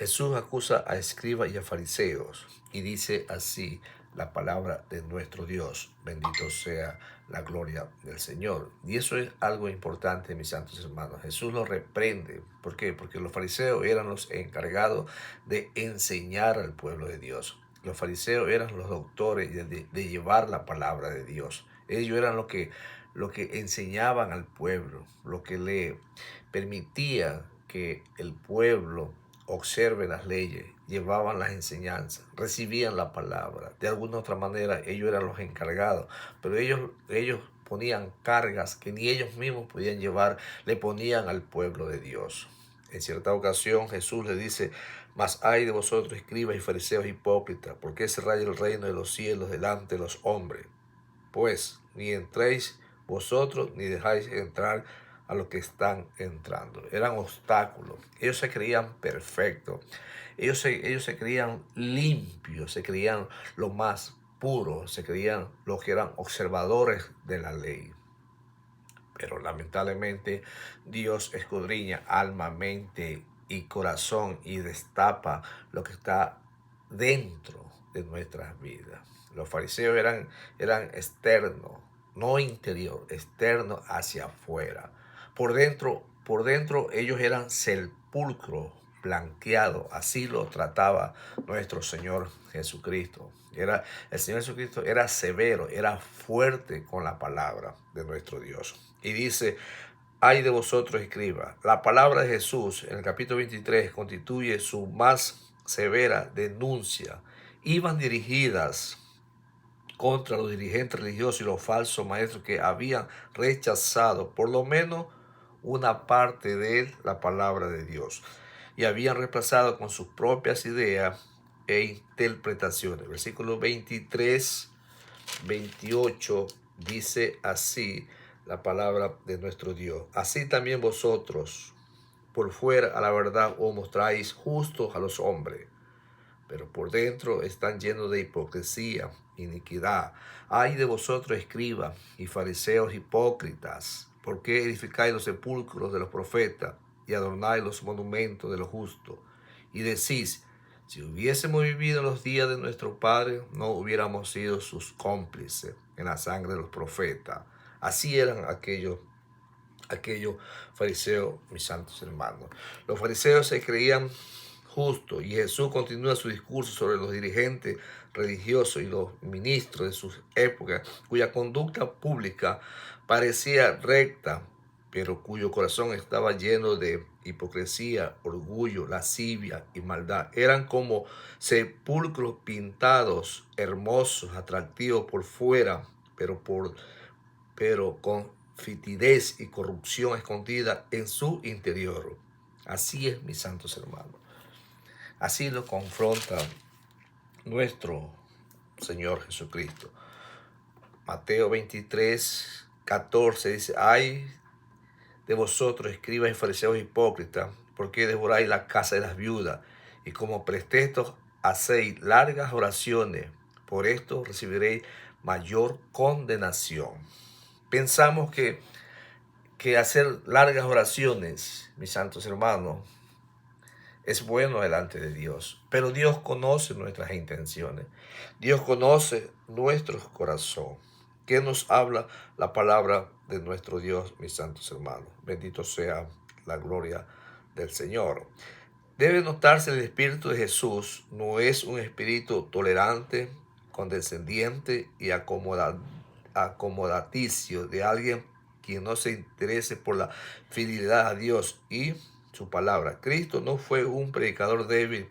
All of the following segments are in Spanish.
Jesús acusa a escribas y a fariseos y dice así la palabra de nuestro Dios. Bendito sea la gloria del Señor. Y eso es algo importante, mis santos hermanos. Jesús los reprende. ¿Por qué? Porque los fariseos eran los encargados de enseñar al pueblo de Dios. Los fariseos eran los doctores de llevar la palabra de Dios. Ellos eran lo que enseñaban al pueblo, lo que le permitía que el pueblo observe las leyes, llevaban las enseñanzas, recibían la palabra. De alguna otra manera ellos eran los encargados, pero ellos ponían cargas que ni ellos mismos podían llevar, le ponían al pueblo de Dios. En cierta ocasión Jesús le dice: mas hay de vosotros, escribas y fariseos hipócritas, ¿por qué cerráis el reino de los cielos delante de los hombres? Pues ni entréis vosotros ni dejáis entrar a los que están entrando. Eran obstáculos. Ellos se creían perfectos. Ellos se creían limpios, se creían lo más puro, se creían los que eran observadores de la ley. Pero lamentablemente Dios escudriña alma, mente y corazón y destapa lo que está dentro de nuestras vidas. Los fariseos eran externos, no interior, externo hacia afuera. Por dentro ellos eran sepulcro blanqueado. Así lo trataba nuestro Señor Jesucristo. El Señor Jesucristo era severo, era fuerte con la palabra de nuestro Dios. Y dice: ay de vosotros, escriba. La palabra de Jesús en el capítulo 23 constituye su más severa denuncia. Iban dirigidas contra los dirigentes religiosos y los falsos maestros que habían rechazado por lo menos una parte de la palabra de Dios y habían reemplazado con sus propias ideas e interpretaciones. Versículo 23, 28 dice así la palabra de nuestro Dios: así también vosotros por fuera a la verdad os mostráis justos a los hombres, pero por dentro están llenos de hipocresía, iniquidad. Ay de vosotros, escribas y fariseos hipócritas, porque edificáis los sepulcros de los profetas y adornáis los monumentos de los justos. Y decís: si hubiésemos vivido en los días de nuestro Padre, no hubiéramos sido sus cómplices en la sangre de los profetas. Así eran aquellos fariseos, mis santos hermanos. Los fariseos se creían justos y Jesús continúa su discurso sobre los dirigentes religiosos y los ministros de sus épocas, cuya conducta pública parecía recta, pero cuyo corazón estaba lleno de hipocresía, orgullo, lascivia y maldad. Eran como sepulcros pintados, hermosos, atractivos por fuera, pero con fitidez y corrupción escondida en su interior. Así es, mis santos hermanos. Así lo confronta nuestro Señor Jesucristo. Mateo 23, 14 dice: ay de vosotros, escribas y fariseos hipócritas, porque devoráis la casa de las viudas y como pretextos hacéis largas oraciones. Por esto recibiréis mayor condenación. Pensamos que hacer largas oraciones, mis santos hermanos, es bueno delante de Dios, pero Dios conoce nuestras intenciones. Dios conoce nuestro corazón. ¿Qué nos habla la palabra de nuestro Dios, mis santos hermanos? Bendito sea la gloria del Señor. Debe notarse: el espíritu de Jesús no es un espíritu tolerante, condescendiente y acomodaticio de alguien quien no se interese por la fidelidad a Dios y su palabra. Cristo no fue un predicador débil,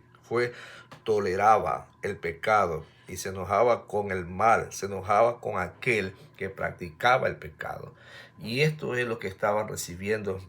toleraba el pecado y se enojaba con el mal, se enojaba con aquel que practicaba el pecado. Y esto es lo que estaban recibiendo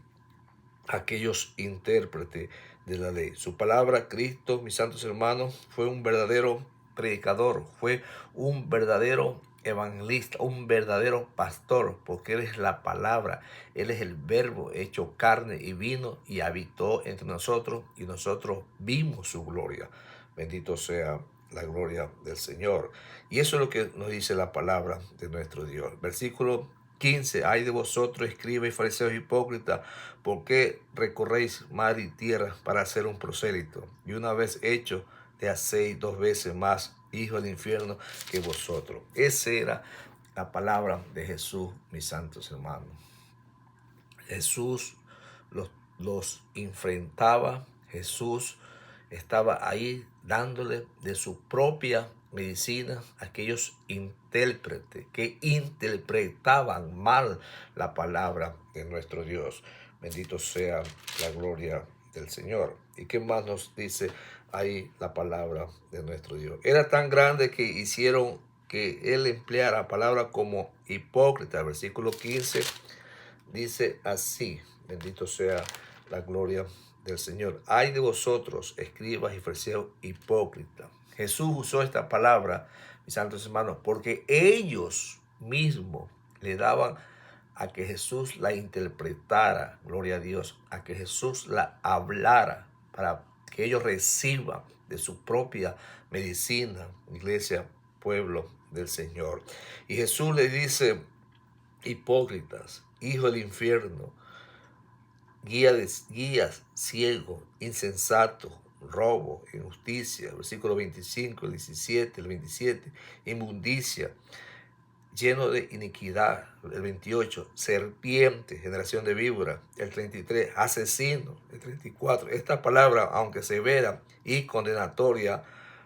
aquellos intérpretes de la ley. Su palabra, Cristo, mis santos hermanos, fue un verdadero predicador, fue un verdadero evangelista, un verdadero pastor, porque Él es la palabra, Él es el verbo hecho carne y vino y habitó entre nosotros y nosotros vimos su gloria. Bendito sea la gloria del Señor. Y eso es lo que nos dice la palabra de nuestro Dios. Versículo 15. Ay de vosotros, escribas y fariseos hipócritas, ¿por qué recorréis mar y tierra para hacer un prosélito? Y una vez hecho, te hacéis 2 veces más hijo del infierno que vosotros. Esa era la palabra de Jesús, mis santos hermanos. Jesús los enfrentaba. Jesús estaba ahí dándole de su propia medicina a aquellos intérpretes que interpretaban mal la palabra de nuestro Dios. Bendito sea la gloria del Señor. ¿Y qué más nos dice ahí la palabra de nuestro Dios? Era tan grande que hicieron que él empleara palabras como hipócrita. Versículo 15 dice así: bendito sea la gloria del Señor. Ay de vosotros, escribas y fariseos hipócritas. Jesús usó esta palabra, mis santos hermanos, porque ellos mismos le daban a que Jesús la interpretara, gloria a Dios, a que Jesús la hablara, para que ellos reciban de su propia medicina, iglesia, pueblo del Señor. Y Jesús le dice: hipócritas, hijos del infierno, guías, ciego, insensato, robo, injusticia, versículo 25, el 17, el 27, inmundicia, lleno de iniquidad, el 28, serpiente, generación de víbora, el 33, asesino, el 34. Esta palabra, aunque severa y condenatoria,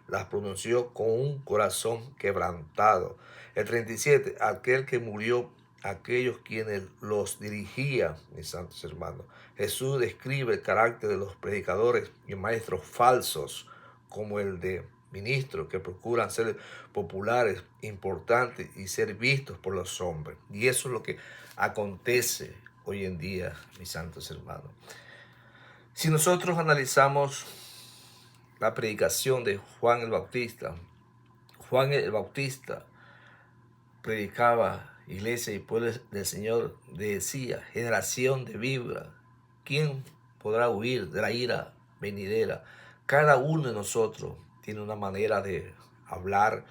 las pronunció con un corazón quebrantado. El 37, aquel que murió, aquellos quienes los dirigían, mis santos hermanos. Jesús describe el carácter de los predicadores y maestros falsos, como el de ministros que procuran ser populares, importantes y ser vistos por los hombres. Y eso es lo que acontece hoy en día, mis santos hermanos. Si nosotros analizamos la predicación de Juan el Bautista predicaba, iglesia y pueblo del Señor, decía: generación de víbora, ¿quién podrá huir de la ira venidera? Cada uno de nosotros tiene una manera de hablar,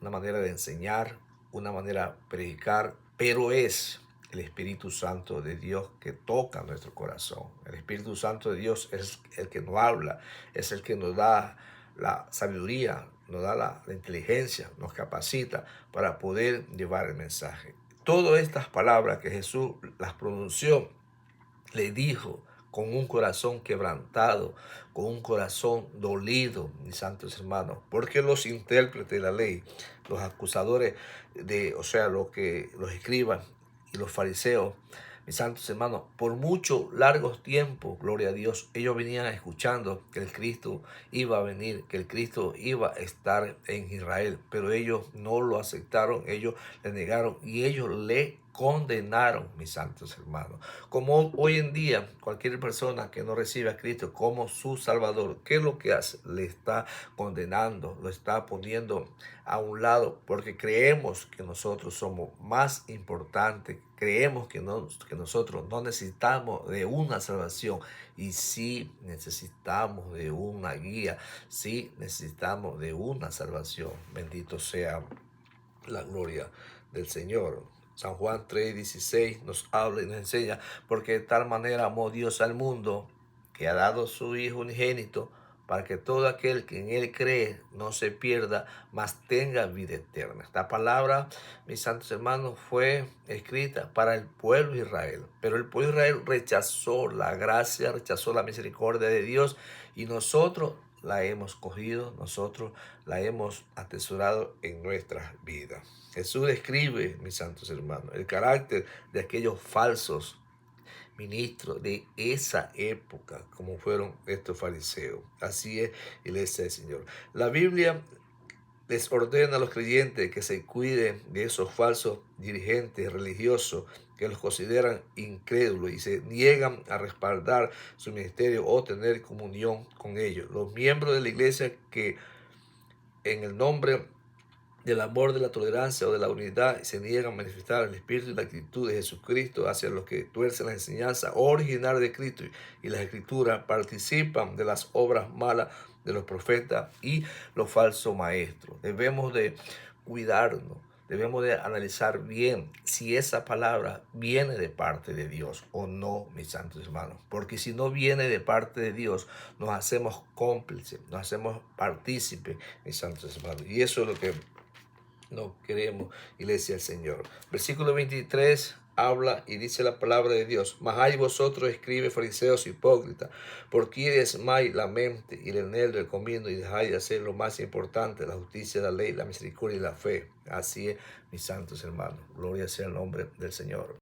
una manera de enseñar, una manera de predicar, pero es el Espíritu Santo de Dios que toca nuestro corazón. El Espíritu Santo de Dios es el que nos habla, es el que nos da la sabiduría, nos da la inteligencia, nos capacita para poder llevar el mensaje. Todas estas palabras que Jesús las pronunció, le dijo con un corazón quebrantado, con un corazón dolido, mis santos hermanos, porque los intérpretes de la ley, los acusadores los escribas y los fariseos, mis santos hermanos, por muchos largos tiempos, gloria a Dios, ellos venían escuchando que el Cristo iba a venir, que el Cristo iba a estar en Israel, pero ellos no lo aceptaron, ellos le negaron y ellos le condenaron, mis santos hermanos. Como hoy en día cualquier persona que no recibe a Cristo como su Salvador, ¿qué es lo que hace? Le está condenando, lo está poniendo a un lado, porque creemos que nosotros somos más importantes, creemos que nosotros no necesitamos de una salvación, y sí necesitamos de una guía, sí necesitamos de una salvación. Bendito sea la gloria del Señor. San Juan 3:16 nos habla y nos enseña: porque de tal manera amó Dios al mundo, que ha dado su Hijo unigénito, para que todo aquel que en Él cree no se pierda, mas tenga vida eterna. Esta palabra, mis santos hermanos, fue escrita para el pueblo de Israel, pero el pueblo de Israel rechazó la gracia, rechazó la misericordia de Dios, y nosotros la hemos cogido, nosotros la hemos atesorado en nuestras vidas. Jesús describe, mis santos hermanos, el carácter de aquellos falsos ministros de esa época, como fueron estos fariseos. Así es, iglesia del Señor. La Biblia les ordena a los creyentes que se cuiden de esos falsos dirigentes religiosos que los consideran incrédulos y se niegan a respaldar su ministerio o tener comunión con ellos. Los miembros de la iglesia que en el nombre del amor, de la tolerancia o de la unidad se niegan a manifestar el espíritu y la actitud de Jesucristo hacia los que tuercen la enseñanza original de Cristo y las Escrituras, participan de las obras malas de los profetas y los falsos maestros. Debemos de cuidarnos, debemos de analizar bien si esa palabra viene de parte de Dios o no, mis santos hermanos. Porque si no viene de parte de Dios, nos hacemos cómplices, nos hacemos partícipes, mis santos hermanos. Y eso es lo que no queremos, iglesia del Señor. Versículo 23 habla y dice la palabra de Dios: mas hay vosotros, escribe, fariseos hipócritas, porque desmayáis la mente y el eneldo del comino, y dejáis de hacer lo más importante, la justicia, la ley, la misericordia y la fe. Así es, mis santos hermanos. Gloria sea el nombre del Señor.